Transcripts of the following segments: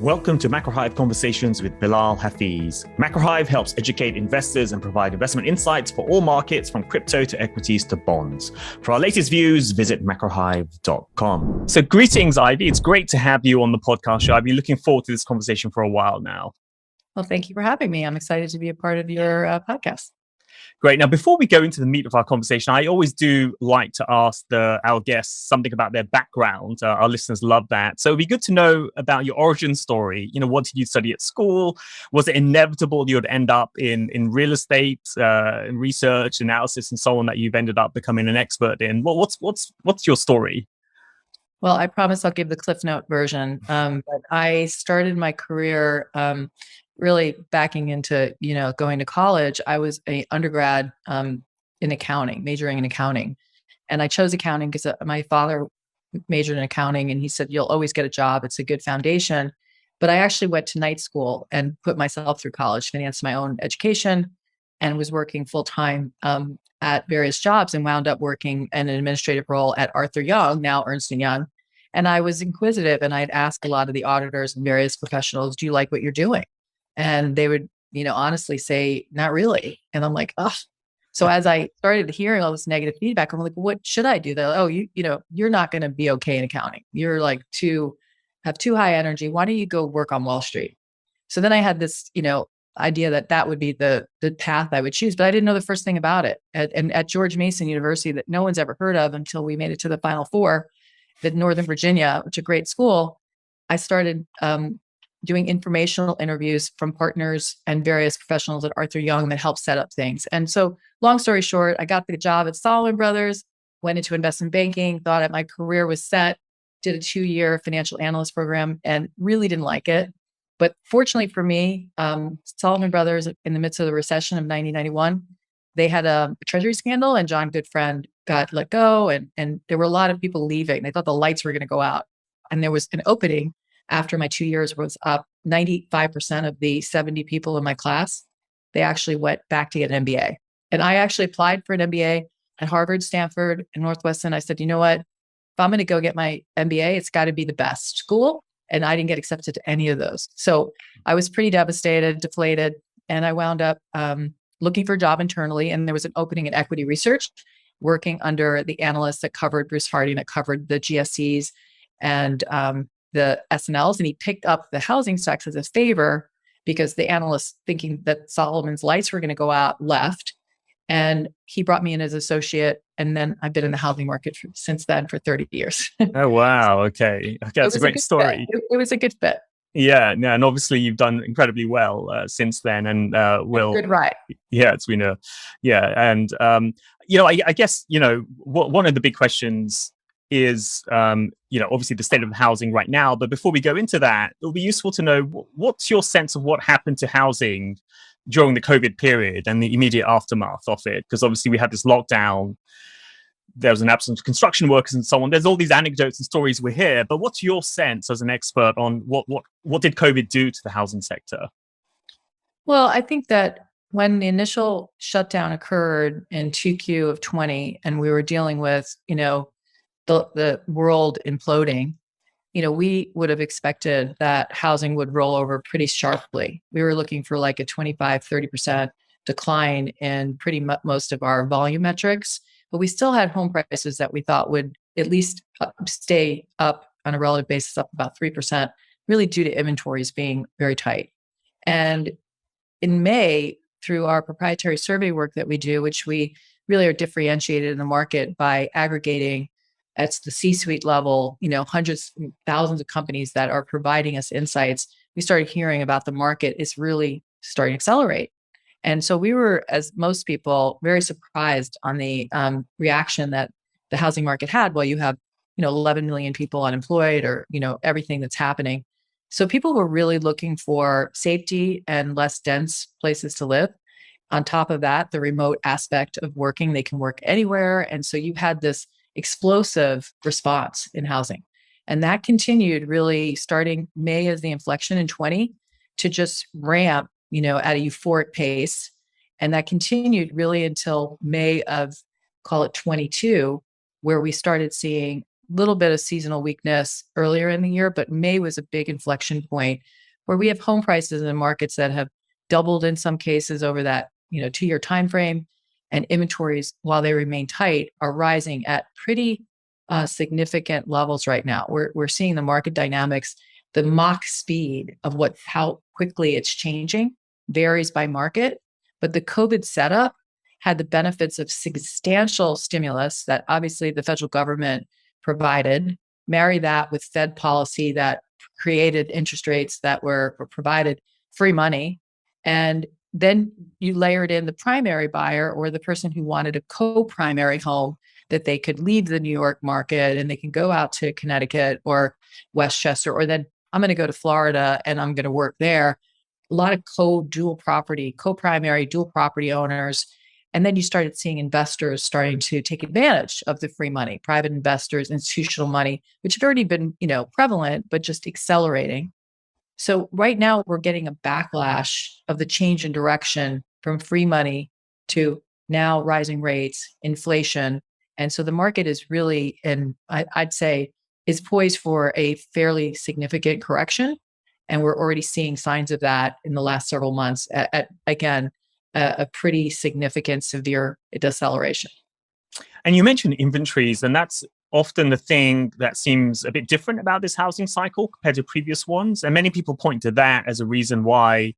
Welcome to MacroHive Conversations with Bilal Hafiz. MacroHive helps educate investors and provide investment insights for all markets, from crypto to equities to bonds. For our latest views, visit macrohive.com. So greetings, Ivy. It's great to have you on the podcast show. I've been looking forward to this conversation for a while now. Well, thank you for having me. I'm excited to be a part of your podcast. Great. Now, before we go into the meat of our conversation, I always do like to ask our guests something about their background. Our listeners love that. So it'd be good to know about your origin story. You know, what did you study at school? Was it inevitable you would end up in real estate, in research, analysis, and so on, that you've ended up becoming an expert in? What's your story? Well, I promise I'll give the Cliff Note version. But I started my career really backing into, going to college. I was an undergrad in accounting, majoring in accounting. And I chose accounting because my father majored in accounting, and he said, you'll always get a job. It's a good foundation. But I actually went to night school and put myself through college, financed my own education, and was working full time at various jobs, and wound up working in an administrative role at Arthur Young, now Ernst & Young. And I was inquisitive, and I'd ask a lot of the auditors and various professionals, do you like what you're doing? And they would, honestly say, not really. And I'm like, oh. So as I started hearing all this negative feedback, I'm like, what should I do? They're like, oh, you're not going to be okay in accounting. You're like have too high energy. Why don't you go work on Wall Street? So then I had this, idea that would be the path I would choose, but I didn't know the first thing about it. At George Mason University, that no one's ever heard of until we made it to the Final Four, at Northern Virginia, which is a great school, I started doing informational interviews from partners and various professionals at Arthur Young that helped set up things. And so, long story short, I got the job at Zelman Brothers, went into investment banking, thought that my career was set, did a 2-year financial analyst program, and really didn't like it. But fortunately for me, Zelman Brothers, in the midst of the recession of 1991, they had a treasury scandal, and John Goodfriend got let go, and there were a lot of people leaving. They thought the lights were going to go out. And there was an opening after my 2 years was up. 95% of the 70 people in my class, they actually went back to get an MBA. And I actually applied for an MBA at Harvard, Stanford, and Northwestern. I said, you know what? If I'm going to go get my MBA, it's got to be the best school. And I didn't get accepted to any of those. So I was pretty devastated, deflated. And I wound up looking for a job internally. And there was an opening in equity research, working under the analysts that covered Bruce Harding, that covered the GSEs and the SNLs. And he picked up the housing stocks as a favor because the analysts, thinking that Solomon's lights were going to go out, left. And he brought me in as associate. And then I've been in the housing market since then for 30 years. Oh, wow. Okay. That's a great story. It was a good fit. Yeah. And obviously you've done incredibly well since then. And good ride. Yeah, it's been And, I guess, one of the big questions is, obviously the state of housing right now. But before we go into that, it'll be useful to know what's your sense of what happened to housing during the COVID period and the immediate aftermath of it? Because obviously we had this lockdown, there was an absence of construction workers and so on. There's all these anecdotes and stories we hear, but what's your sense as an expert on what did COVID do to the housing sector? Well, I think that when the initial shutdown occurred in 2Q of 20, and we were dealing with, the world imploding, we would have expected that housing would roll over pretty sharply. We were looking for like a 25-30% decline in pretty most of our volume metrics, but we still had home prices that we thought would at least stay up on a relative basis, up about 3%, really due to inventories being very tight. And in May, through our proprietary survey work that we do, which we really are differentiated in the market by aggregating at the C-suite level, hundreds and thousands of companies that are providing us insights, we started hearing about the market is really starting to accelerate. And so we were, as most people, very surprised on the reaction that the housing market had. Well, you have, 11 million people unemployed, or, everything that's happening. So people were really looking for safety and less dense places to live. On top of that, the remote aspect of working, they can work anywhere. And so you had this explosive response in housing. And that continued really starting May as the inflection in 20 to just ramp, at a euphoric pace. And that continued really until May of, call it 22, where we started seeing little bit of seasonal weakness earlier in the year, but May was a big inflection point where we have home prices in markets that have doubled in some cases over that 2-year time frame, and inventories, while they remain tight, are rising at pretty significant levels right now. We're seeing the market dynamics, the mock speed of how quickly it's changing varies by market, but the COVID setup had the benefits of substantial stimulus that obviously the federal government provided. Marry that with Fed policy that created interest rates that were provided free money. And then you layered in the primary buyer or the person who wanted a co-primary home that they could leave the New York market and they can go out to Connecticut or Westchester, or then I'm going to go to Florida and I'm going to work there. A lot of co-primary dual property owners. And then you started seeing investors starting to take advantage of the free money, private investors, institutional money, which had already been, prevalent, but just accelerating. So right now we're getting a backlash of the change in direction from free money to now rising rates, inflation. And so the market is really, and I'd say, is poised for a fairly significant correction. And we're already seeing signs of that in the last several months at again, a pretty significant, severe deceleration. And you mentioned inventories, and that's often the thing that seems a bit different about this housing cycle compared to previous ones. And many people point to that as a reason why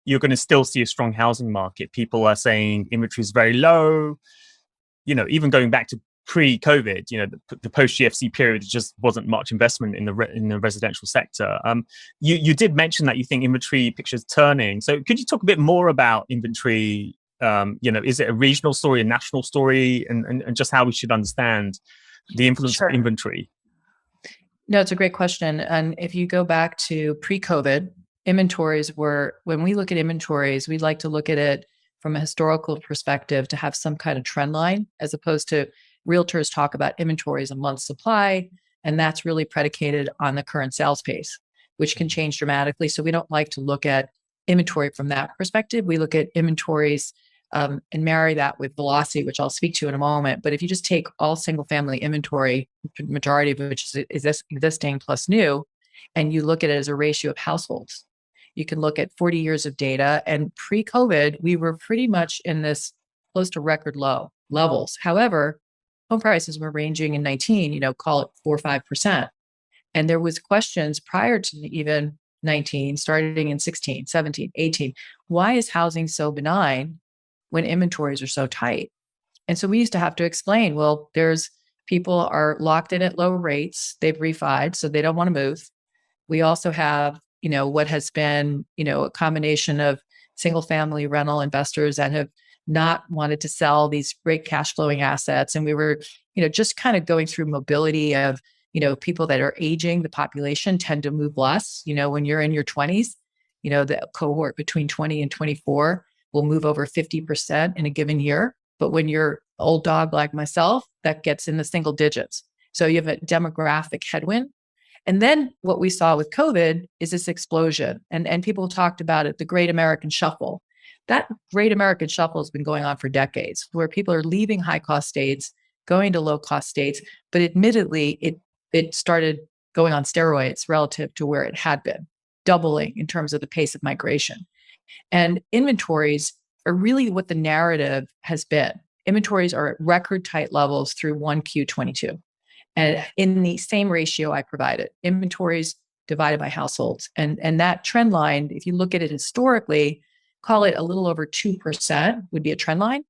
you're going to still see a strong housing market. People are saying inventory is very low. Even going back to pre-COVID, the post-GFC period just wasn't much investment in the residential sector. You did mention that you think inventory picture is turning. So could you talk a bit more about inventory? Is it a regional story, a national story, and just how we should understand the influence of inventory? No, it's a great question. And if you go back to pre-COVID, when we look at inventories, we like to look at it from a historical perspective to have some kind of trend line, as opposed to realtors talk about inventories a month's supply. And that's really predicated on the current sales pace, which can change dramatically. So we don't like to look at inventory from that perspective. We look at inventories and marry that with velocity, which I'll speak to in a moment. But if you just take all single family inventory, majority of which is existing plus new, and you look at it as a ratio of households, you can look at 40 years of data. And pre-COVID, we were pretty much in this close to record low levels. However, home prices were ranging in 19, call it 4 or 5%. And there was questions prior to even 19, starting in 16, 17, 18. Why is housing so benign when inventories are so tight? And so we used to have to explain, well, people are locked in at low rates. They've refied, so they don't want to move. We also have, what has been, a combination of single family rental investors that have not wanted to sell these great cash flowing assets. And we were, just kind of going through mobility of, people that are aging. The population tend to move less. When you're in your 20s, the cohort between 20 and 24 will move over 50% in a given year. But when you're old dog like myself, that gets in the single digits. So you have a demographic headwind. And then what we saw with COVID is this explosion. And people talked about it, the Great American Shuffle. That Great American Shuffle has been going on for decades, where people are leaving high-cost states, going to low-cost states. But admittedly, it started going on steroids relative to where it had been, doubling in terms of the pace of migration. And inventories are really what the narrative has been. Inventories are at record tight levels through 1Q22. And in the same ratio I provided, inventories divided by households. And that trend line, if you look at it historically, call it a little over 2% would be a trend line.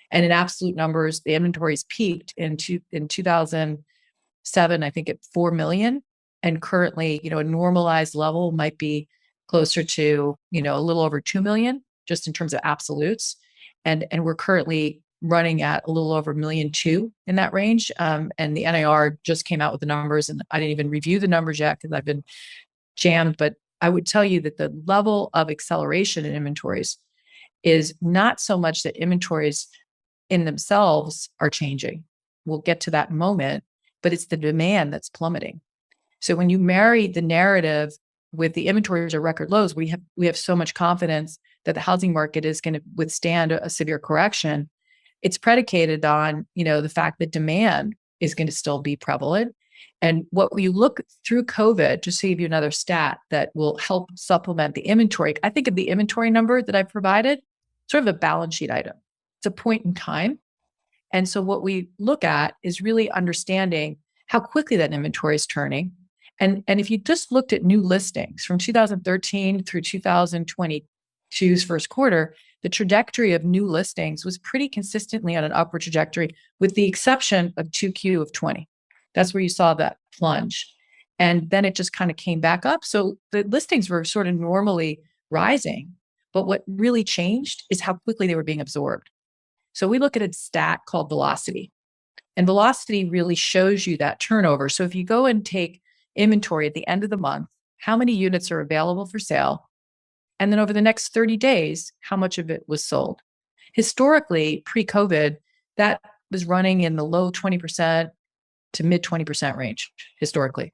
And in absolute numbers, the inventories peaked in 2007, I think at 4 million. And currently, a normalized level might be closer to, a little over 2 million, just in terms of absolutes. And we're currently running at a little over 1.2 million in that range. And the NAR just came out with the numbers, and I didn't even review the numbers yet because I've been jammed. But I would tell you that the level of acceleration in inventories is not so much that inventories in themselves are changing. We'll get to that moment, but it's the demand that's plummeting. So when you marry the narrative with the inventories at record lows, we have so much confidence that the housing market is going to withstand a severe correction. It's predicated on, the fact that demand is going to still be prevalent. And what you look through COVID, just to give you another stat that will help supplement the inventory, I think of the inventory number that I provided, sort of a balance sheet item. It's a point in time. And so what we look at is really understanding how quickly that inventory is turning. And if you just looked at new listings from 2013 through 2022's first quarter, the trajectory of new listings was pretty consistently on an upward trajectory, with the exception of 2Q of 20. That's where you saw that plunge. And then it just kind of came back up. So the listings were sort of normally rising. But what really changed is how quickly they were being absorbed. So we look at a stat called velocity. And velocity really shows you that turnover. So if you go and take inventory at the end of the month, how many units are available for sale? And then over the next 30 days, how much of it was sold? Historically, pre-COVID, that was running in the low 20% to mid 20% range historically.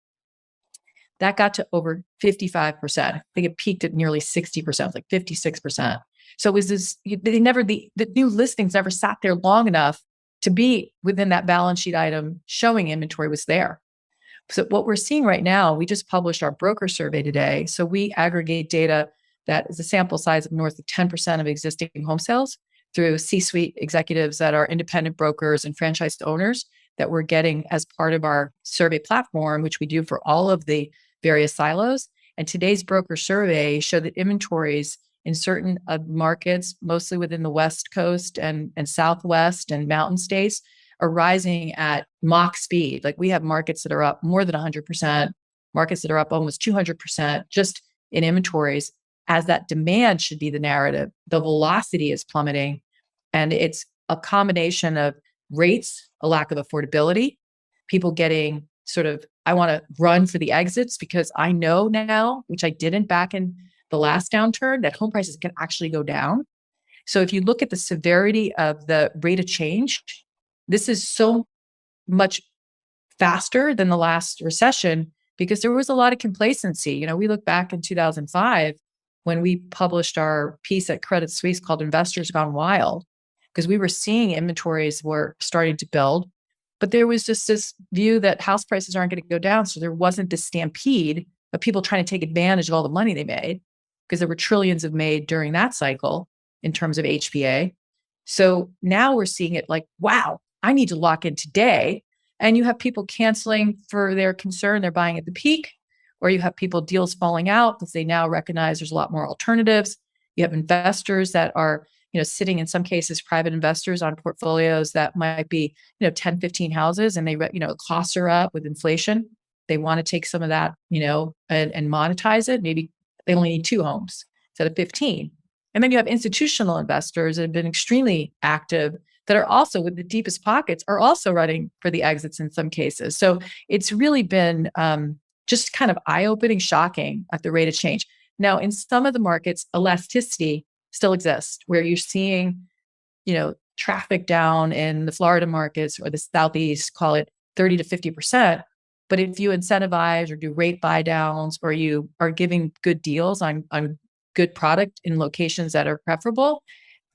That got to over 55%. I think it peaked at nearly 60%, like 56%. So it was this, the new listings never sat there long enough to be within that balance sheet item showing inventory was there. So what we're seeing right now, we just published our broker survey today. So we aggregate data that is a sample size of north of 10% of existing home sales through C-suite executives that are independent brokers and franchise owners that we're getting as part of our survey platform, which we do for all of the various silos. And today's broker survey showed that inventories in certain markets, mostly within the West Coast and Southwest and mountain states, are rising at Mach speed. Like we have markets that are up more than 100%, markets that are up almost 200% just in inventories, as that demand should be the narrative. The velocity is plummeting, and it's a combination of rates, a lack of affordability, people getting sort of, I want to run for the exits because I know now, which I didn't back in the last downturn, that home prices can actually go down. So if you look at the severity of the rate of change, this is so much faster than the last recession because there was a lot of complacency. You know, we look back in 2005 when we published our piece at Credit Suisse called Investors Gone Wild, because we were seeing inventories were starting to build, but there was just this view that house prices aren't going to go down. So there wasn't this stampede of people trying to take advantage of all the money they made, because there were trillions of made during that cycle in terms of HPA. So now we're seeing it like, wow, I need to lock in today. And you have people canceling for their concern they're buying at the peak, or you have people deals falling out because they now recognize there's a lot more alternatives. You have investors that are, sitting in some cases, private investors on portfolios that might be, 10, 15 houses, and they, costs are up with inflation. They want to take some of that, and monetize it. Maybe they only need 2 homes instead of 15. And then you have institutional investors that have been extremely active that are also with the deepest pockets are also running for the exits in some cases. So it's really been just kind of eye-opening, shocking at the rate of change. Now, in some of the markets, elasticity still exists where you're seeing, traffic down in the Florida markets or the Southeast, call it 30 to 50%. But if you incentivize or do rate buy downs, or you are giving good deals on good product in locations that are preferable,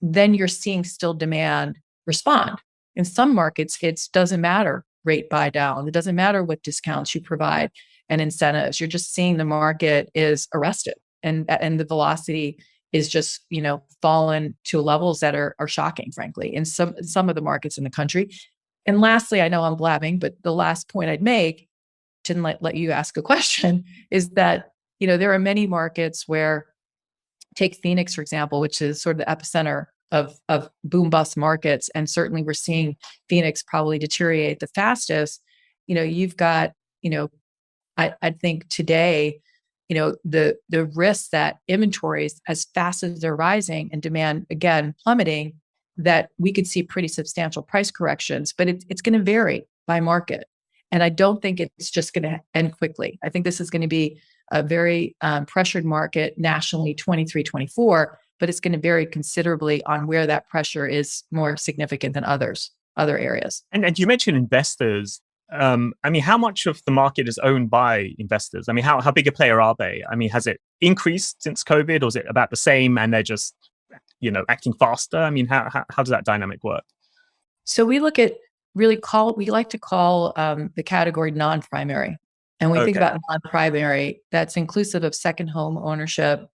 then you're seeing still demand respond. In some markets, it doesn't matter rate buy down. It doesn't matter what discounts you provide and incentives. You're just seeing the market is arrested, and the velocity is just, fallen to levels that are shocking, frankly, in some of the markets in the country. And lastly, I know I'm blabbing, but the last point I'd make, to let you ask a question, is that, there are many markets where, take Phoenix, for example, which is sort of the epicenter of boom bust markets. And certainly we're seeing Phoenix probably deteriorate the fastest. You've got, I think today, the risk that inventories, as fast as they're rising and demand again plummeting, that we could see pretty substantial price corrections, but it's going to vary by market. And I don't think it's just going to end quickly. I think this is going to be a very pressured market nationally, 23, 24, but it's going to vary considerably on where that pressure is more significant than other areas. And you mentioned investors. How much of the market is owned by investors? How big a player are they? Has it increased since COVID, or is it about the same and they're just, acting faster? How does that dynamic work? So we look at we like to call the category non-primary. And we think Okay. about non-primary, that's inclusive of second home ownership,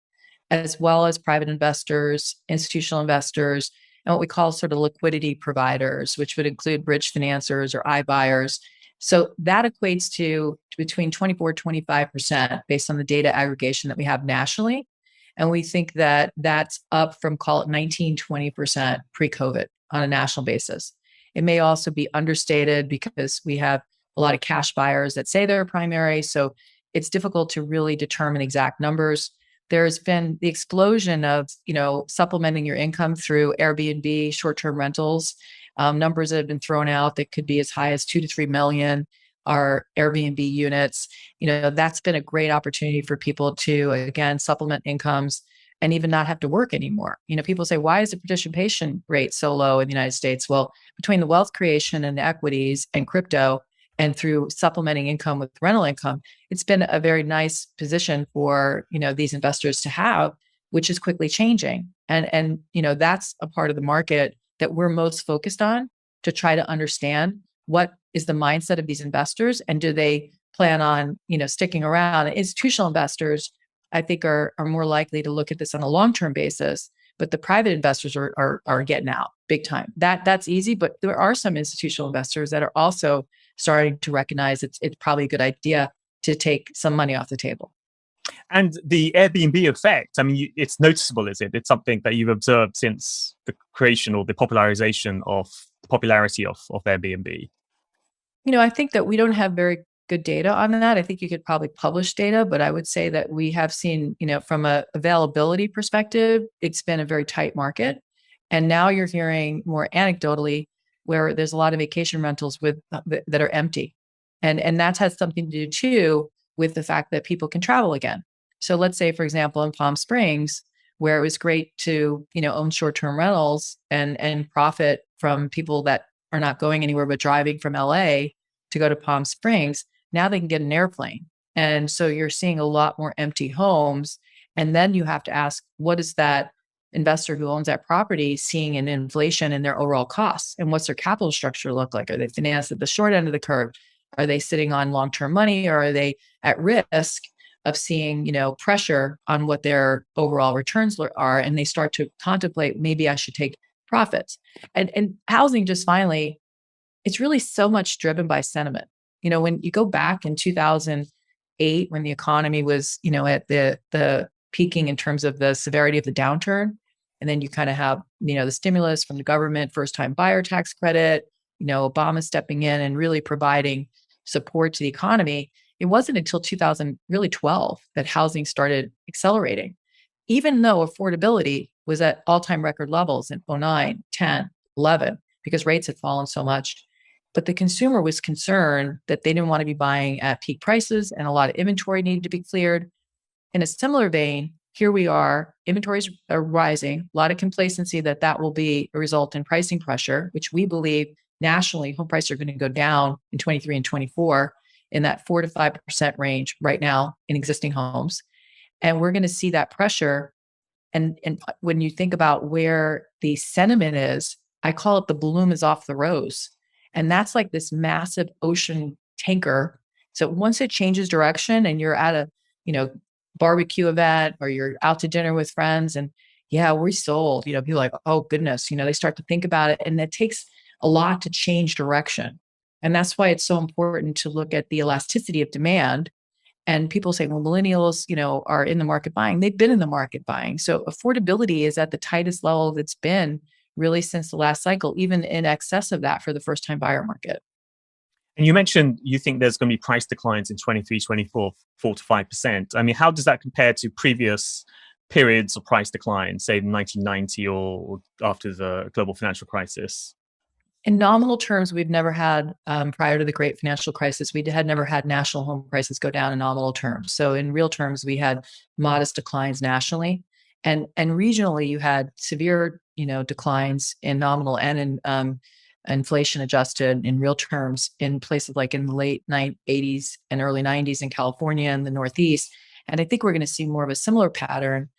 as well as private investors, institutional investors, and what we call sort of liquidity providers, which would include bridge financiers or iBuyers. So that equates to between 24-25% based on the data aggregation that we have nationally. And we think that that's up from, call it 19-20% pre-COVID on a national basis. It may also be understated because we have a lot of cash buyers that say they're primary. So it's difficult to really determine exact numbers. There's been the explosion of, supplementing your income through Airbnb, short-term rentals. Numbers that have been thrown out that could be as high as 2 to 3 million are Airbnb units. That's been a great opportunity for people to, again, supplement incomes and even not have to work anymore. People say, why is the participation rate so low in the United States? Well, between the wealth creation and the equities and crypto, and through supplementing income with rental income, it's been a very nice position for these investors to have, which is quickly changing. And that's a part of the market that we're most focused on to try to understand what is the mindset of these investors and do they plan on sticking around. Institutional investors, I think, are more likely to look at this on a long-term basis, but the private investors are getting out big time. That's easy, but there are some institutional investors that are also starting to recognize it's probably a good idea to take some money off the table. And the Airbnb effect, I mean, it's noticeable, is it? It's something that you've observed since the creation or the popularization of the popularity of Airbnb. I think that we don't have very good data on that. I think you could probably publish data, but I would say that we have seen, from a availability perspective, it's been a very tight market. And now you're hearing more anecdotally where there's a lot of vacation rentals that are empty. And that has something to do too with the fact that people can travel again. So let's say, for example, in Palm Springs, where it was great to, own short-term rentals and profit from people that are not going anywhere but driving from LA to go to Palm Springs, now they can get an airplane. And so you're seeing a lot more empty homes. And then you have to ask, what is that investor who owns that property seeing in inflation in their overall costs? And what's their capital structure look like? Are they financed at the short end of the curve? Are they sitting on long-term money, or are they at risk of seeing, pressure on what their overall returns are? And they start to contemplate, maybe I should take profits. And housing, just finally, it's really so much driven by sentiment. When you go back in 2008, when the economy was, at the peaking in terms of the severity of the downturn, and then you kind of have, the stimulus from the government, first-time buyer tax credit, Obama stepping in and really providing support to the economy. It wasn't until 2012 that housing started accelerating, even though affordability was at all-time record levels in 09, 10, 11, because rates had fallen so much. But the consumer was concerned that they didn't want to be buying at peak prices, and a lot of inventory needed to be cleared. In a similar vein, here we are, inventories are rising, a lot of complacency that will be a result in pricing pressure, which we believe nationally home prices are going to go down in 23 and 24 in that 4 to 5% range right now in existing homes. And we're going to see that pressure. And when you think about where the sentiment is, I call it the bloom is off the rose. And that's like this massive ocean tanker. So once it changes direction and you're at a, barbecue event, or you're out to dinner with friends and yeah, we're sold, people are like, oh goodness, they start to think about it. And it takes a lot to change direction. And that's why it's so important to look at the elasticity of demand. And people say, well, millennials, are in the market buying. They've been in the market buying. So affordability is at the tightest level that's been really since the last cycle, even in excess of that for the first-time buyer market. And you mentioned you think there's going to be price declines in 23, 24, 4 to 5%. I mean, how does that compare to previous periods of price decline, say in 1990 or after the global financial crisis? In nominal terms, we've never had, prior to the great financial crisis, we had never had national home prices go down in nominal terms. So in real terms, we had modest declines nationally. And regionally, you had severe, declines in nominal and in inflation adjusted in real terms in places like in the late 80s and early 90s in California and the Northeast. And I think we're going to see more of a similar pattern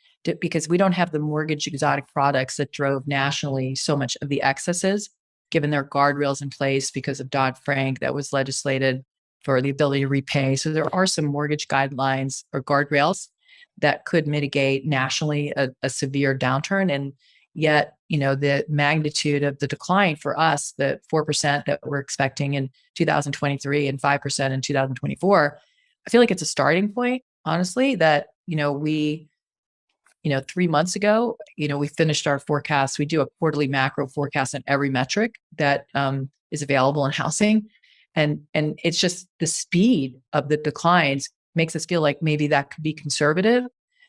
because we don't have the mortgage exotic products that drove nationally so much of the excesses. given there are guardrails in place because of Dodd-Frank that was legislated for the ability to repay. So there are some mortgage guidelines or guardrails that could mitigate nationally a severe downturn. And yet, the magnitude of the decline for us, the 4% that we're expecting in 2023 and 5% in 2024, I feel like it's a starting point, honestly, that, we 3 months ago, we finished our forecast. We do a quarterly macro forecast on every metric that is available in housing. And it's just the speed of the declines makes us feel like maybe that could be conservative,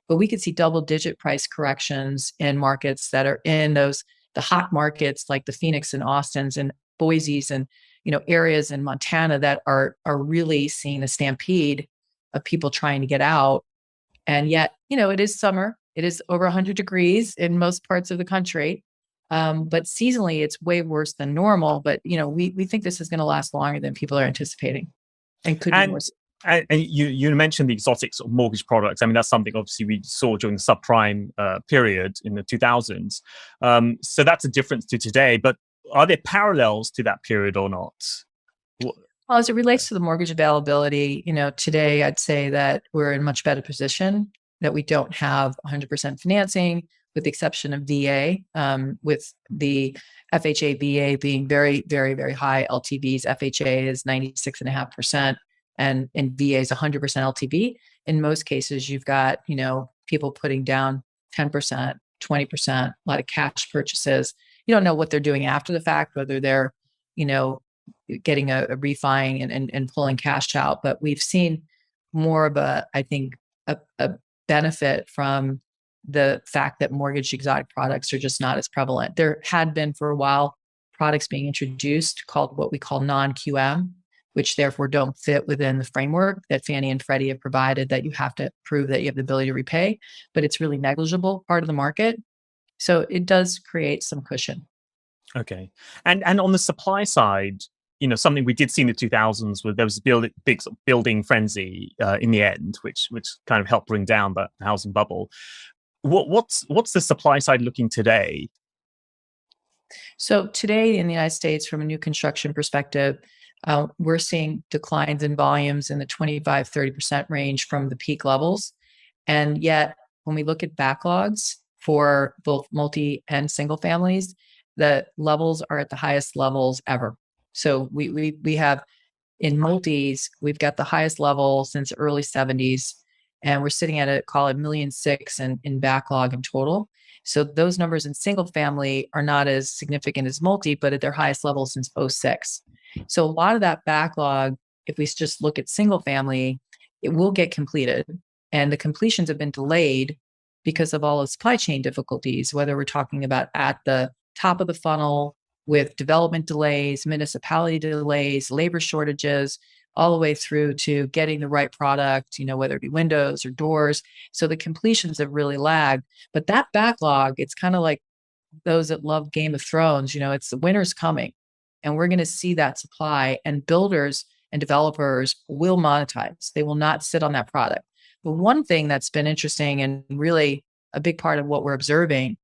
but we could see double-digit price corrections in markets that are in the hot markets like the Phoenix and Austins and Boise's and, areas in Montana that are really seeing a stampede of people trying to get out. And yet, it is summer. It is over 100 degrees in most parts of the country. But seasonally, it's way worse than normal. But, we think this is going to last longer than people are anticipating and could be more. And you mentioned the exotic sort of mortgage products. I mean, that's something obviously we saw during the subprime period in the 2000s. So that's a difference to today. But are there parallels to that period or not? Well, as it relates to the mortgage availability, today I'd say that we're in a much better position, that we don't have 100% financing, with the exception of VA, with the FHA VA being very, very, very high LTVs. FHA is 96.5%. And VA is 100% LTV. In most cases, you've got, people putting down 10%, 20%, a lot of cash purchases. You don't know what they're doing after the fact, whether they're, getting a refi and pulling cash out. But we've seen more of a benefit from the fact that mortgage exotic products are just not as prevalent. There had been for a while products being introduced called what we call non-QM, which therefore don't fit within the framework that Fannie and Freddie have provided, that you have to prove that you have the ability to repay, but it's really negligible part of the market. So it does create some cushion. Okay. And on the supply side, something we did see in the 2000s was there was a big sort of building frenzy in the end, which kind of helped bring down the housing bubble. What's the supply side looking today? So today in the United States, from a new construction perspective, we're seeing declines in volumes in the 25-30% range from the peak levels. And yet, when we look at backlogs for both multi and single families, the levels are at the highest levels ever. So we have, in multis, we've got the highest level since early 70s, and we're sitting at call it 1.6 million in backlog in total. So those numbers in single family are not as significant as multi, but at their highest level since 2006. So a lot of that backlog, if we just look at single family, it will get completed. And the completions have been delayed because of all the supply chain difficulties, whether we're talking about at the top of the funnel with development delays, municipality delays, labor shortages, all the way through to getting the right product, whether it be windows or doors. So the completions have really lagged. But that backlog, it's kind of like those that love Game of Thrones, it's the winter's coming. And we're going to see that supply, and builders and developers will monetize. They will not sit on that product. But one thing that's been interesting and really a big part of what we're observing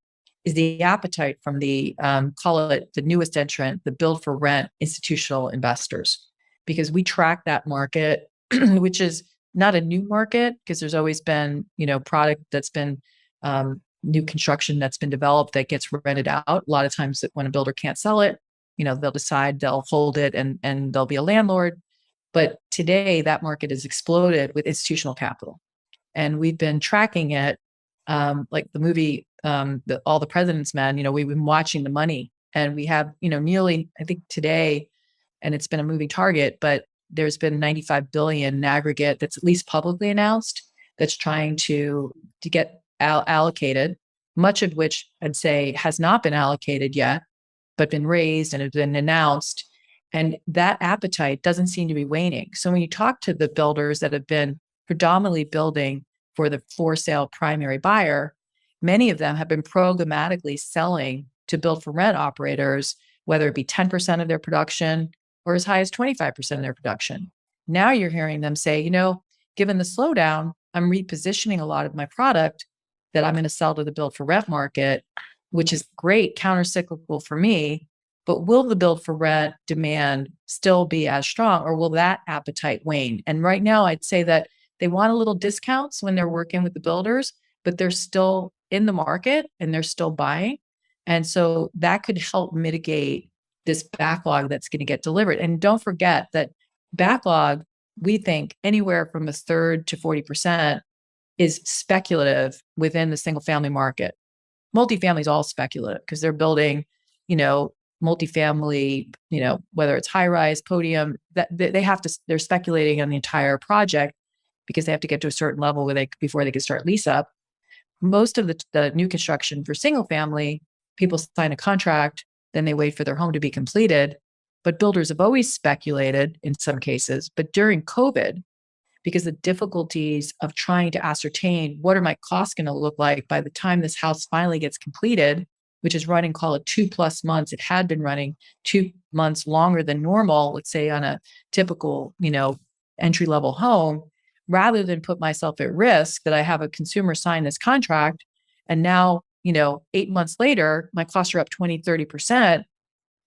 is the appetite from the, call it the newest entrant, the build for rent institutional investors, because we track that market, which is not a new market, because there's always been, product that's been new construction that's been developed that gets rented out. A lot of times when a builder can't sell it, they'll decide they'll hold it and they'll be a landlord. But today that market has exploded with institutional capital. And we've been tracking it, like the movie, All the President's Men, we've been watching the money, and we have, nearly, I think today, and it's been a moving target, but there's been 95 billion in aggregate that's at least publicly announced that's trying to get allocated, much of which I'd say has not been allocated yet, but been raised and has been announced. And that appetite doesn't seem to be waning. So when you talk to the builders that have been predominantly building for the for sale primary buyer, many of them have been programmatically selling to build for rent operators, whether it be 10% of their production or as high as 25% of their production. Now you're hearing them say, given the slowdown, I'm repositioning a lot of my product that I'm going to sell to the build for rent market, which is great, countercyclical for me, But will the build for rent demand still be as strong, or will that appetite wane? And right now, I'd say that they want a little discounts when they're working with the builders, but they're still in the market and they're still buying. And so that could help mitigate this backlog that's going to get delivered. And don't forget that backlog, we think anywhere from a third to 40% is speculative within the single family market. Multifamily is all speculative because they're building, you know, multifamily, you know, whether it's high rise, podium, that they have to, they're speculating on the entire project because they have to get to a certain level before they can start lease up. Most of the new construction for single family, people sign a contract, then they wait for their home to be completed. But builders have always speculated in some cases. But during COVID, because the difficulties of trying to ascertain what are my costs going to look like by the time this house finally gets completed, which is running, call it 2+ months. It had been running 2 months longer than normal, let's say on a typical, you know, entry level home, rather than put myself at risk that I have a consumer sign this contract. And now, you know, 8 months later, my costs are up 20, 30%,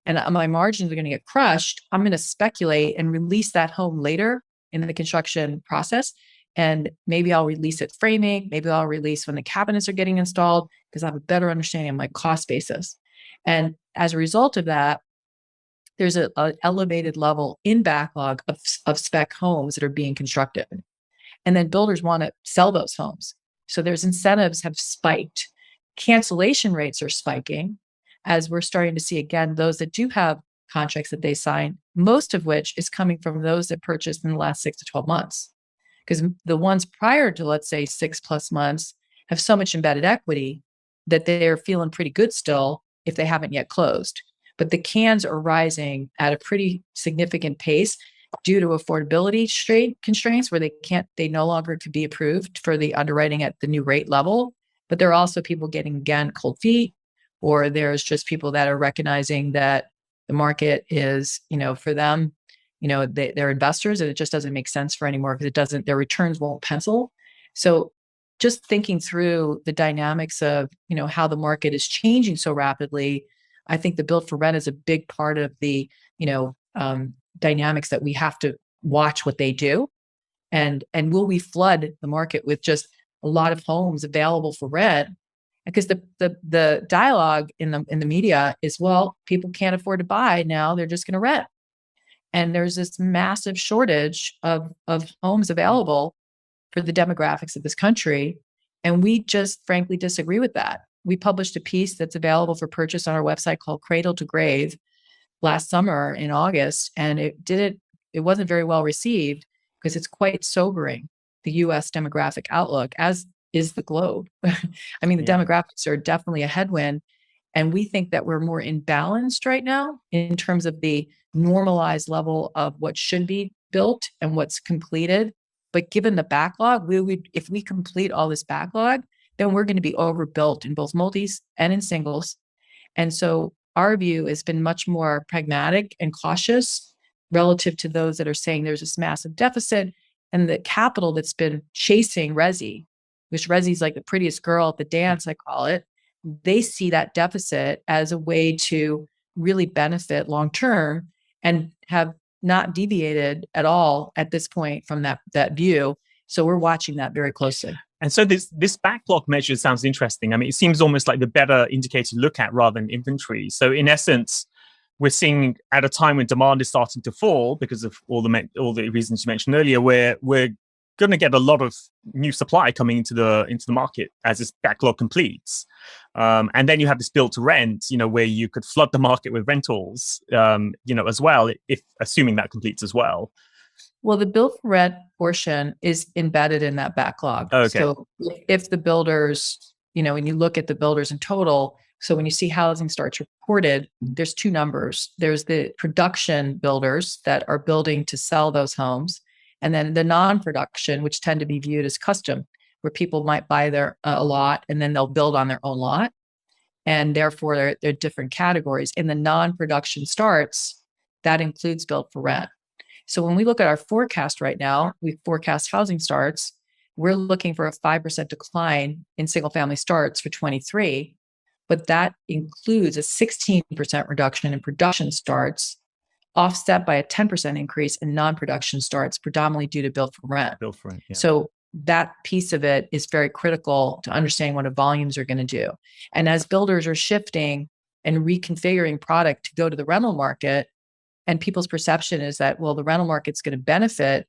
and my margins are going to get crushed. I'm going to speculate and release that home later in the construction process. And maybe I'll release it framing. Maybe I'll release when the cabinets are getting installed because I have a better understanding of my cost basis. And as a result of that, there's an elevated level in backlog of spec homes that are being constructed. And then builders want to sell those homes. So there's incentives have spiked. Cancellation rates are spiking as we're starting to see, again, those that do have contracts that they sign, most of which is coming from those that purchased in the last 6 to 12 months. Because the ones prior to, let's say, 6+ months have so much embedded equity that they're feeling pretty good still if they haven't yet closed. But the cans are rising at a pretty significant pace due to affordability constraints where they no longer could be approved for the underwriting at the new rate level. But there are also people getting, again, cold feet, or there's just people that are recognizing that the market is, you know, for them, you know, they're investors and it just doesn't make sense for anymore because their returns won't pencil. So just thinking through the dynamics of, you know, how the market is changing so rapidly, I think the build for rent is a big part of the, you know, dynamics that we have to watch what they do. And will we flood the market with just a lot of homes available for rent? Because the dialogue in the media is, well, people can't afford to buy now, they're just going to rent. And there's this massive shortage of homes available for the demographics of this country. And we just frankly disagree with that. We published a piece that's available for purchase on our website called Cradle to Grave last summer in August. And it wasn't very well received because it's quite sobering, the US demographic outlook, as is the globe. I mean, the demographics are definitely a headwind. And we think that we're more imbalanced right now in terms of the normalized level of what should be built and what's completed. But given the backlog, if we complete all this backlog, then we're going to be overbuilt in both multis and in singles. And so our view has been much more pragmatic and cautious relative to those that are saying there's this massive deficit, and the capital that's been chasing resi, which resi is like the prettiest girl at the dance, I call it. They see that deficit as a way to really benefit long term and have not deviated at all at this point from that view. So we're watching that very closely. And so this backlog measure sounds interesting. I mean, it seems almost like the better indicator to look at rather than inventory. So in essence, we're seeing at a time when demand is starting to fall because of all the reasons you mentioned earlier, where we're going to get a lot of new supply coming into the market as this backlog completes. And then you have this build to rent, you know, where you could flood the market with rentals, you know, as well, if assuming that completes as well. Well, the build for rent portion is embedded in that backlog. Okay. So if the builders, you know, when you look at the builders in total, so when you see housing starts reported, there's two numbers. There's the production builders that are building to sell those homes, and then the non-production, which tend to be viewed as custom, where people might buy a lot and then they'll build on their own lot. And therefore, they're different categories. In the non-production starts, that includes build for rent. So when we look at our forecast right now, we forecast housing starts, we're looking for a 5% decline in single family starts for 23. but that includes a 16% reduction in production starts, offset by a 10% increase in non-production starts, predominantly due to build for rent. Built for it. Yeah. So that piece of it is very critical to understanding what the volumes are going to do. And as builders are shifting and reconfiguring product to go to the rental market, and people's perception is that, well, the rental market's going to benefit.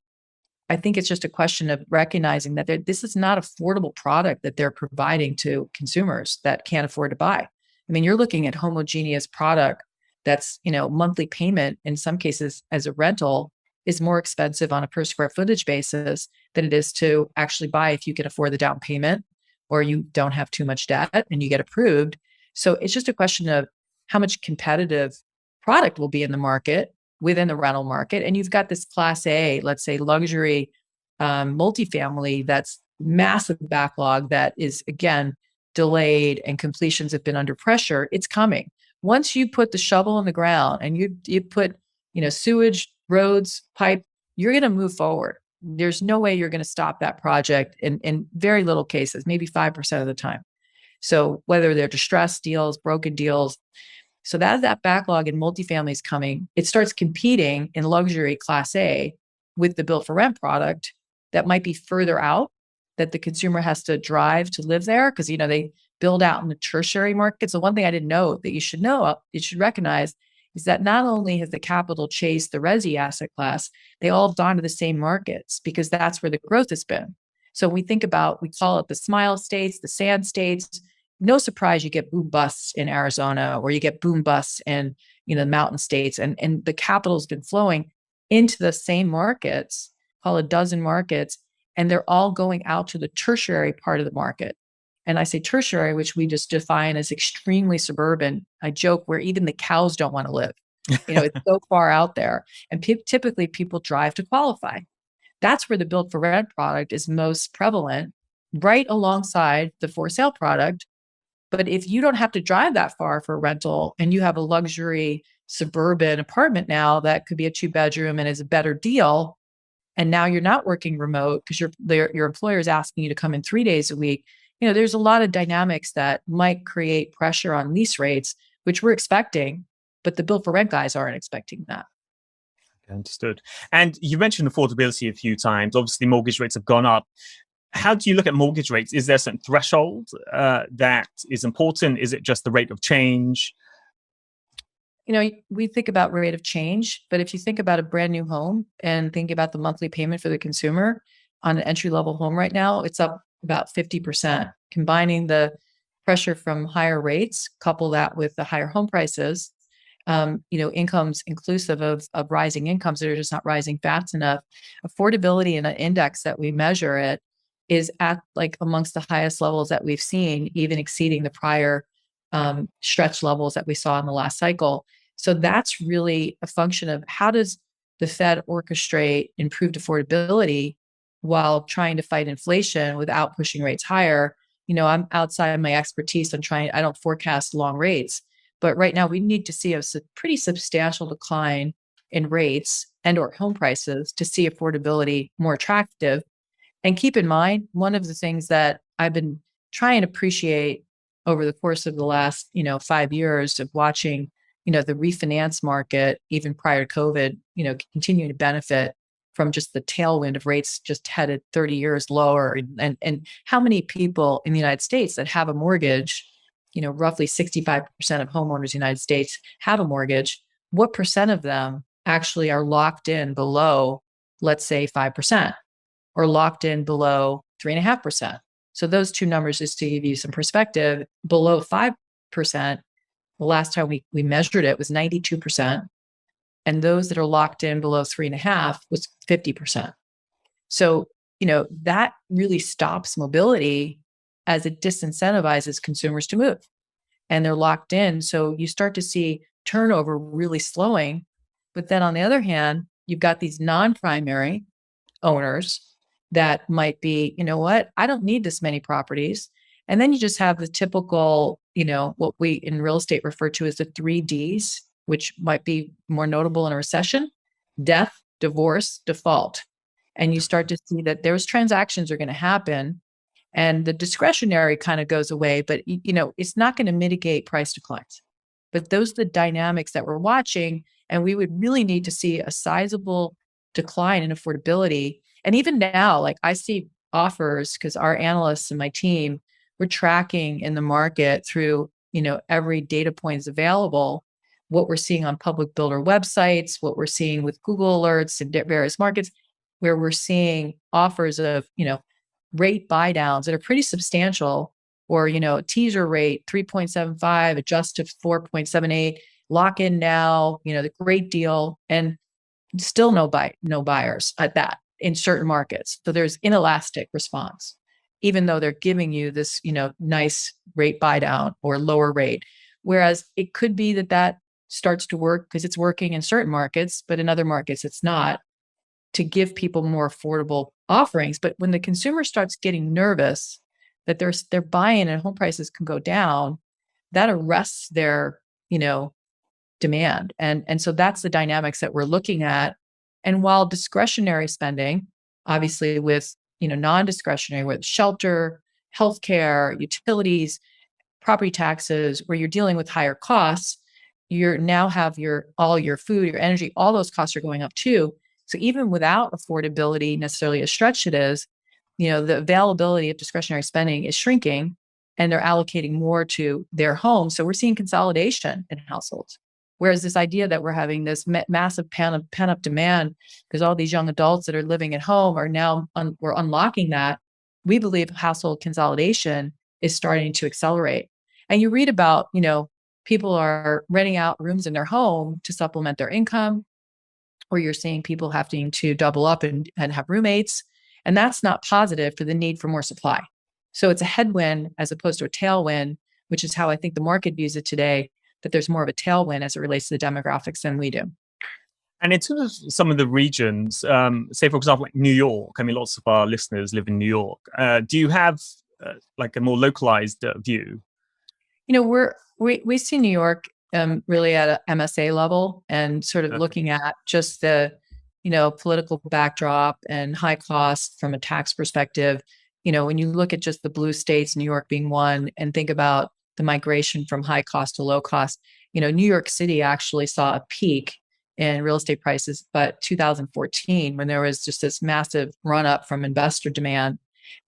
I think it's just a question of recognizing that this is not affordable product that they're providing to consumers that can't afford to buy. I mean, you're looking at homogeneous product that's, monthly payment in some cases as a rental is more expensive on a per square footage basis than it is to actually buy if you can afford the down payment or you don't have too much debt and you get approved. So it's just a question of how much competitive product will be in the market within the rental market. And you've got this class A, let's say luxury multifamily, that's massive backlog that is, again, delayed and completions have been under pressure. It's coming. Once you put the shovel in the ground and you put, sewage, roads, pipe, you're going to move forward. There's no way you're going to stop that project in very little cases, maybe 5% of the time. So whether they're distressed deals, broken deals, so that backlog in multifamily is coming, it starts competing in luxury class A with the built for rent product that might be further out, that the consumer has to drive to live there because, they build out in the tertiary market. So one thing I didn't know that you should recognize is that not only has the capital chased the resi asset class, they all have gone to the same markets because that's where the growth has been. So we call it the smile states, the sand states. No surprise you get boom busts in Arizona or you get boom busts in, the mountain states. And the capital's been flowing into the same markets, call a dozen markets, and they're all going out to the tertiary part of the market. And I say tertiary, which we just define as extremely suburban. I joke where even the cows don't want to live. It's so far out there. And typically people drive to qualify. That's where the built for rent product is most prevalent, right alongside the for sale product. But if you don't have to drive that far for a rental and you have a luxury suburban apartment now that could be a 2-bedroom and is a better deal, and now you're not working remote because your employer is asking you to come in 3 days a week, there's a lot of dynamics that might create pressure on lease rates, which we're expecting, but the built for rent guys aren't expecting that. Understood. And you mentioned affordability a few times. Obviously, mortgage rates have gone up. How do you look at mortgage rates? Is there a certain threshold that is important? Is it just the rate of change? We think about rate of change, but if you think about a brand new home and think about the monthly payment for the consumer on an entry level home right now, it's up about 50%. Combining the pressure from higher rates, couple that with the higher home prices, incomes inclusive of rising incomes that are just not rising fast enough. Affordability in an index that we measure it is at amongst the highest levels that we've seen, even exceeding the prior stretch levels that we saw in the last cycle. So that's really a function of how does the Fed orchestrate improved affordability while trying to fight inflation without pushing rates higher. I'm outside my expertise. I don't forecast long rates, but right now we need to see a pretty substantial decline in rates and or home prices to see affordability more attractive. And keep in mind, one of the things that I've been trying to appreciate over the course of the last, 5 years of watching, the refinance market, even prior to COVID, continuing to benefit from just the tailwind of rates just headed 30 years lower. And how many people in the United States that have a mortgage, roughly 65% of homeowners in the United States have a mortgage. What percent of them actually are locked in below, let's say 5%? Or locked in below 3.5%. So those two numbers, just to give you some perspective, below 5%, the last time we measured it was 92%. And those that are locked in below 3.5 was 50%. So, that really stops mobility as it disincentivizes consumers to move. And they're locked in. So you start to see turnover really slowing. But then on the other hand, you've got these non-primary owners that might be, I don't need this many properties. And then you just have the typical, what we in real estate refer to as the 3Ds, which might be more notable in a recession: death, divorce, default. And you start to see that those transactions are going to happen. And the discretionary kind of goes away, but it's not going to mitigate price declines. But those are the dynamics that we're watching. And we would really need to see a sizable decline in affordability. And even now, like I see offers because our analysts and my team, we're tracking in the market through, every data point is available, what we're seeing on public builder websites, what we're seeing with Google alerts in various markets, where we're seeing offers of, rate buy downs that are pretty substantial, or, teaser rate 3.75, adjust to 4.78, lock in now, the great deal, and still no buyers at that in certain markets. So there's inelastic response, even though they're giving you this, nice rate buy down or lower rate. Whereas it could be that starts to work because it's working in certain markets, but in other markets it's not, to give people more affordable offerings. But when the consumer starts getting nervous that they're buying and home prices can go down, that arrests their, demand. And so that's the dynamics that we're looking at. And while discretionary spending, obviously with, non-discretionary, with shelter, healthcare, utilities, property taxes, where you're dealing with higher costs, you now have all your food, your energy, all those costs are going up too. So even without affordability necessarily a stretch it is, the availability of discretionary spending is shrinking, and they're allocating more to their home. So we're seeing consolidation in households. Whereas this idea that we're having this massive pent-up demand because all these young adults that are living at home are now, we're unlocking that. We believe household consolidation is starting to accelerate. And you read about, people are renting out rooms in their home to supplement their income, or you're seeing people having to double up and have roommates. And that's not positive for the need for more supply. So it's a headwind as opposed to a tailwind, which is how I think the market views it today, that there's more of a tailwind as it relates to the demographics than we do. And in terms of some of the regions, say, for example, like New York, I mean, lots of our listeners live in New York. Do you have like a more localized view? We see New York really at a MSA level, and sort of looking at just the, political backdrop and high cost from a tax perspective. When you look at just the blue states, New York being one, and think about the migration from high cost to low cost, New York City actually saw a peak in real estate prices, but 2014, when there was just this massive run up from investor demand,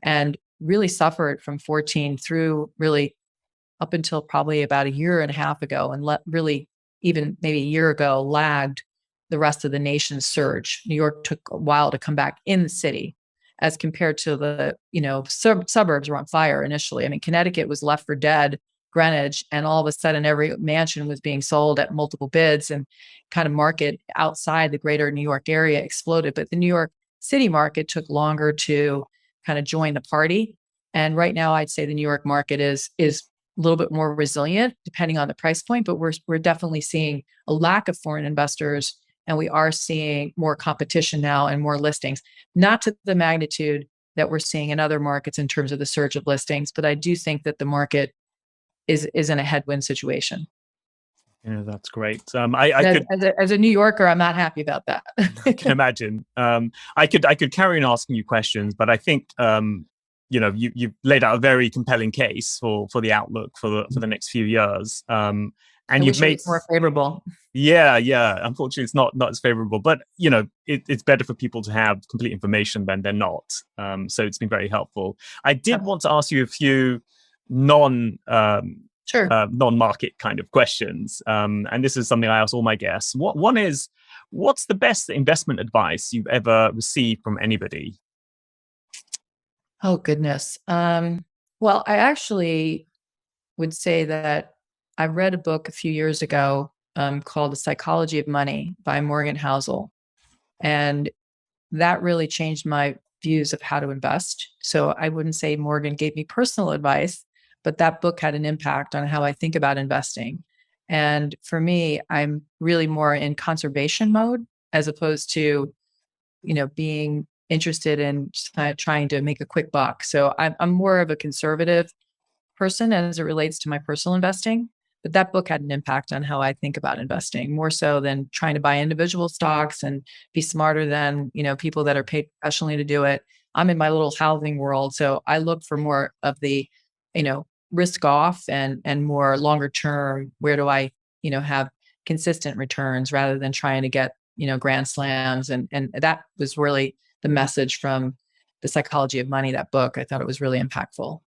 and really suffered from 14 through really up until probably about a year and a half ago, and really even maybe a year ago lagged the rest of the nation's surge. New York took a while to come back in the city, as compared to the, suburbs were on fire initially. I mean, Connecticut was left for dead, Greenwich, and all of a sudden every mansion was being sold at multiple bids, and kind of market outside the greater New York area exploded. But the New York City market took longer to kind of join the party. And right now I'd say the New York market is a little bit more resilient depending on the price point, but we're definitely seeing a lack of foreign investors, and we are seeing more competition now and more listings, not to the magnitude that we're seeing in other markets in terms of the surge of listings. But I do think that the market is in a headwind situation. Yeah, that's great. As a New Yorker, I'm not happy about that. I can imagine. I could carry on asking you questions, but I think you've laid out a very compelling case for the outlook for the next few years. And you've made more favorable. Yeah. Unfortunately, it's not as favorable, but it's better for people to have complete information than they're not. So it's been very helpful. I did want to ask you a few non-market kind of questions, and this is something I ask all my guests. One is, what's the best investment advice you've ever received from anybody? Oh, goodness. Well, I actually would say that I read a book a few years ago called The Psychology of Money by Morgan Housel. And that really changed my views of how to invest. So I wouldn't say Morgan gave me personal advice, but that book had an impact on how I think about investing. And for me, I'm really more in conservation mode as opposed to, being interested in trying to make a quick buck. So I'm more of a conservative person as it relates to my personal investing. But that book had an impact on how I think about investing, more so than trying to buy individual stocks and be smarter than, people that are paid professionally to do it. I'm in my little housing world. So I look for more of the, risk off and more longer term. Where do I, have consistent returns rather than trying to get, grand slams. And that was really the message from The Psychology of Money, that book. I thought it was really impactful.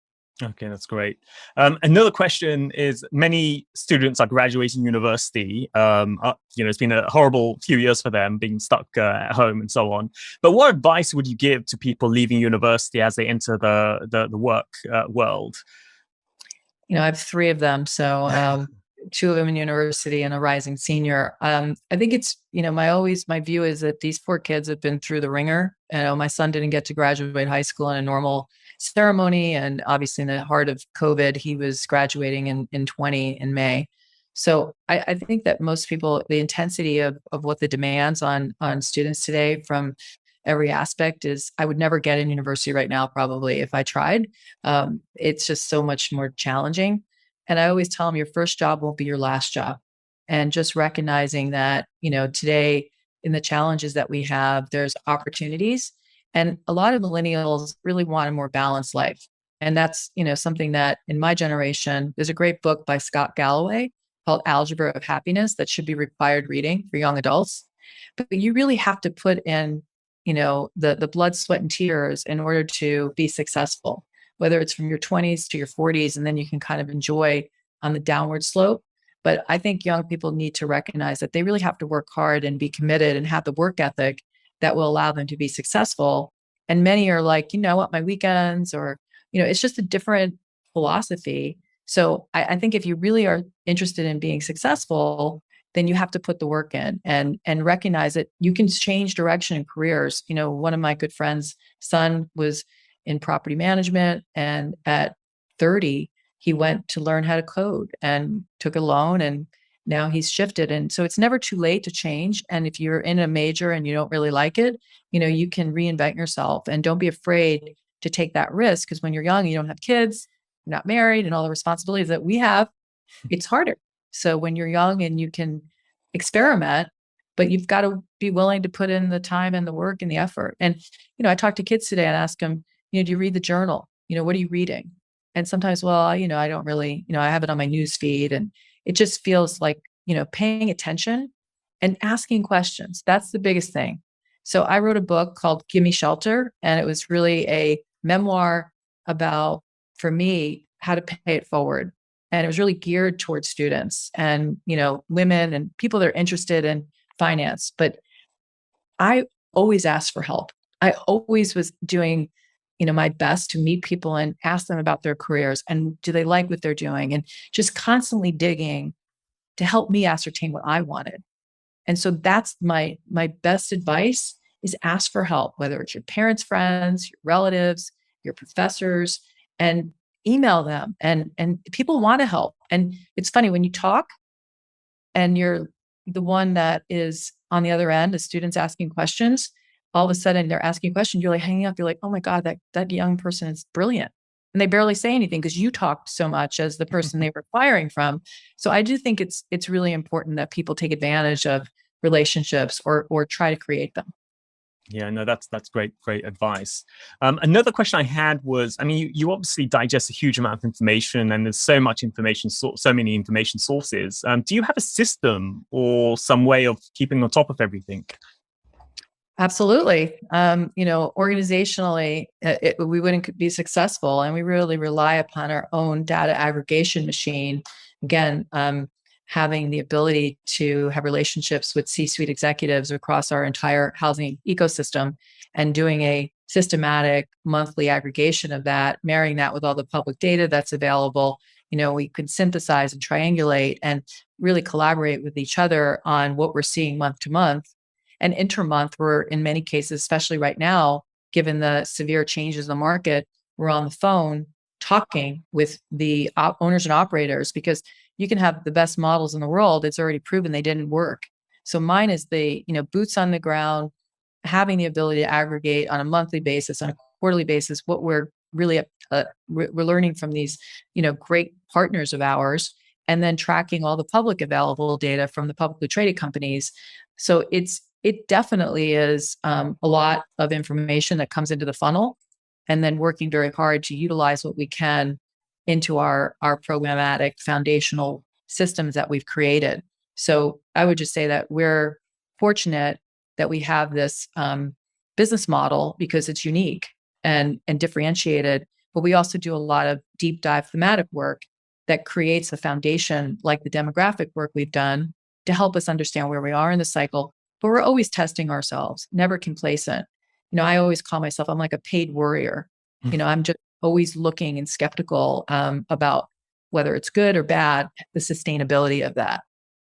Okay, that's great. Another question is: many students are graduating university. It's been a horrible few years for them, being stuck at home and so on. But what advice would you give to people leaving university as they enter the work world? I have three of them. So two of them in university and a rising senior. I think it's, my view is that these four kids have been through the ringer. My son didn't get to graduate high school in a normal ceremony. And obviously in the heart of COVID, he was graduating in 20 in May. So I think that most people, the intensity of what the demands on students today from every aspect is, I would never get in university right now, probably, if I tried. It's just so much more challenging. And I always tell them your first job won't be your last job. And just recognizing that, today in the challenges that we have, there's opportunities. And a lot of millennials really want a more balanced life. And that's, something that in my generation, there's a great book by Scott Galloway called Algebra of Happiness that should be required reading for young adults. But you really have to put in, the blood, sweat, and tears in order to be successful, whether it's from your 20s to your 40s, and then you can kind of enjoy on the downward slope. But I think young people need to recognize that they really have to work hard and be committed and have the work ethic that will allow them to be successful. And many are like, what, my weekends, or, it's just a different philosophy. So I think if you really are interested in being successful, then you have to put the work in and recognize that you can change direction in careers. One of my good friends' son was in property management, and at 30, he went to learn how to code and took a loan, and now he's shifted. And so it's never too late to change. And if you're in a major and you don't really like it, you can reinvent yourself, and don't be afraid to take that risk. Because when you're young, you don't have kids, you're not married, and all the responsibilities that we have, it's harder. So when you're young and you can experiment, but you've got to be willing to put in the time and the work and the effort. And, I talk to kids today and ask them, do you read the journal? What are you reading? And sometimes, well, I don't really, I have it on my news feed, and it just feels like, paying attention and asking questions. That's the biggest thing. So I wrote a book called Give Me Shelter, and it was really a memoir about, for me, how to pay it forward. And it was really geared towards students and, women and people that are interested in finance. But I always asked for help. I always was doing, my best to meet people and ask them about their careers and do they like what they're doing, and just constantly digging to help me ascertain what I wanted. And so that's my best advice, is ask for help, whether it's your parents, friends, your relatives, your professors, and email them. And people want to help. And it's funny when you talk and you're the one that is on the other end, the students asking questions, all of a sudden they're asking questions, you're like hanging up, you're like, oh my God, that young person is brilliant. And they barely say anything because you talked so much as the person they were acquiring from. So I do think it's really important that people take advantage of relationships or try to create them. Yeah, no, that's great advice. Another question I had was, you obviously digest a huge amount of information, and there's so much information, so many information sources. Do you have a system or some way of keeping on top of everything? Absolutely. Organizationally, we wouldn't be successful, and we really rely upon our own data aggregation machine. Again, having the ability to have relationships with C-suite executives across our entire housing ecosystem, and doing a systematic monthly aggregation of that, marrying that with all the public data that's available. We could synthesize and triangulate and really collaborate with each other on what we're seeing month to month. And intermonth, we're in many cases, especially right now, given the severe changes in the market, we're on the phone talking with the owners and operators, because you can have the best models in the world. It's already proven they didn't work. So mine is the, boots on the ground, having the ability to aggregate on a monthly basis, on a quarterly basis, what we're really, we're learning from these, great partners of ours, and then tracking all the public available data from the publicly traded companies. So it's it definitely is a lot of information that comes into the funnel, and then working very hard to utilize what we can into our programmatic foundational systems that we've created. So I would just say that we're fortunate that we have this business model because it's unique and differentiated, but we also do a lot of deep dive thematic work that creates a foundation like the demographic work we've done to help us understand where we are in the cycle. But we're always testing ourselves, never complacent. I always call myself, I'm like a paid worrier. I'm just always looking and skeptical about whether it's good or bad, the sustainability of that.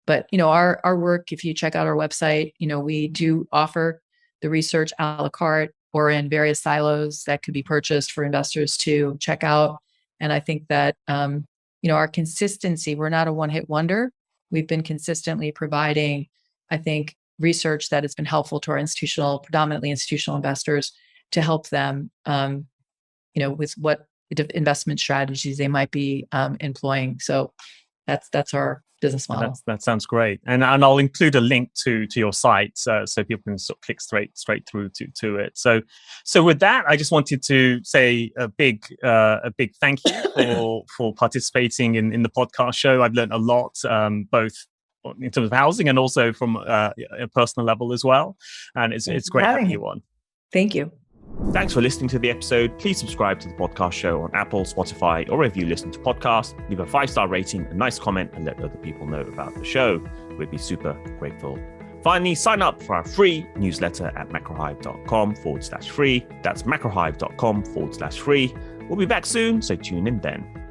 But, our work, if you check out our website, we do offer the research a la carte or in various silos that could be purchased for investors to check out. And I think that, our consistency, we're not a one-hit wonder. We've been consistently providing, I think, research that has been helpful to our predominantly institutional investors to help them, with what investment strategies they might be employing. So that's our business model. That sounds great, and I'll include a link to your site so people can sort of click straight through to it. So with that, I just wanted to say a big thank you for participating in the podcast show. I've learned a lot, both in terms of housing and also from a personal level as well. And it's great having you on. Thank you. Thanks for listening to the episode. Please subscribe to the podcast show on Apple, Spotify, or wherever you listen to podcasts. Leave a 5-star rating, a nice comment, and let other people know about the show. We'd be super grateful. Finally, sign up for our free newsletter at macrohive.com/free. That's macrohive.com/free. We'll be back soon, so tune in then.